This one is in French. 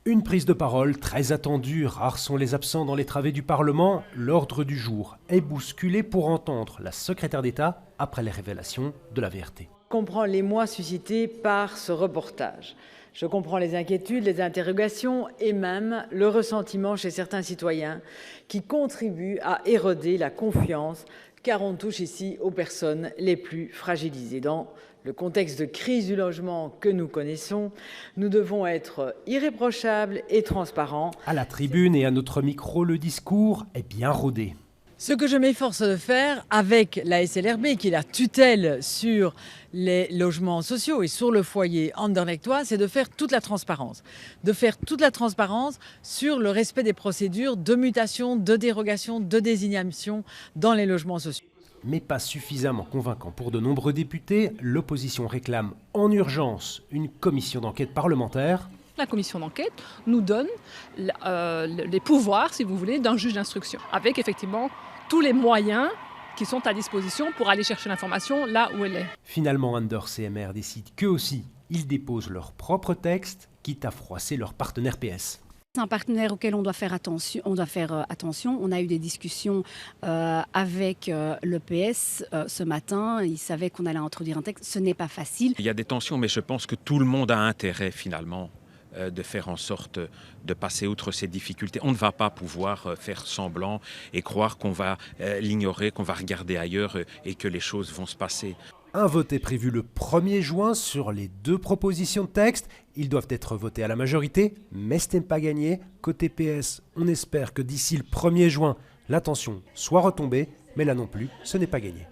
Une prise de parole très attendue, rares sont les absents dans les travées du Parlement. L'ordre du jour est bousculé pour entendre la secrétaire d'État après les révélations de la VRT. Je comprends l'émoi suscité par ce reportage. Je comprends les inquiétudes, les interrogations et même le ressentiment chez certains citoyens qui contribuent à éroder la confiance, car on touche ici aux personnes les plus fragilisées. Dans le contexte de crise du logement que nous connaissons, nous devons être irréprochables et transparents. À la tribune et à notre micro, le discours est bien rodé. Ce que je m'efforce de faire avec la SLRB, qui est la tutelle sur les logements sociaux et sur le foyer anderlechtois, c'est de faire toute la transparence. De faire toute la transparence sur le respect des procédures de mutation, de dérogation, de désignation dans les logements sociaux. Mais pas suffisamment convaincant pour de nombreux députés, l'opposition réclame en urgence une commission d'enquête parlementaire. La commission d'enquête nous donne les pouvoirs, si vous voulez, d'un juge d'instruction, avec effectivement tous les moyens qui sont à disposition pour aller chercher l'information là où elle est. Finalement, Anders CMR décide qu'eux aussi, ils déposent leur propre texte, quitte à froisser leur partenaire PS. C'est un partenaire auquel on doit faire attention. On a eu des discussions avec le PS ce matin. Il savait qu'on allait introduire un texte. Ce n'est pas facile. Il y a des tensions, mais je pense que tout le monde a intérêt finalement de faire en sorte de passer outre ces difficultés. On ne va pas pouvoir faire semblant et croire qu'on va l'ignorer, qu'on va regarder ailleurs et que les choses vont se passer. Un vote est prévu le 1er juin sur les 2 propositions de texte. Ils doivent être votés à la majorité, mais ce n'est pas gagné. Côté PS, on espère que d'ici le 1er juin, la tension soit retombée, mais là non plus, ce n'est pas gagné.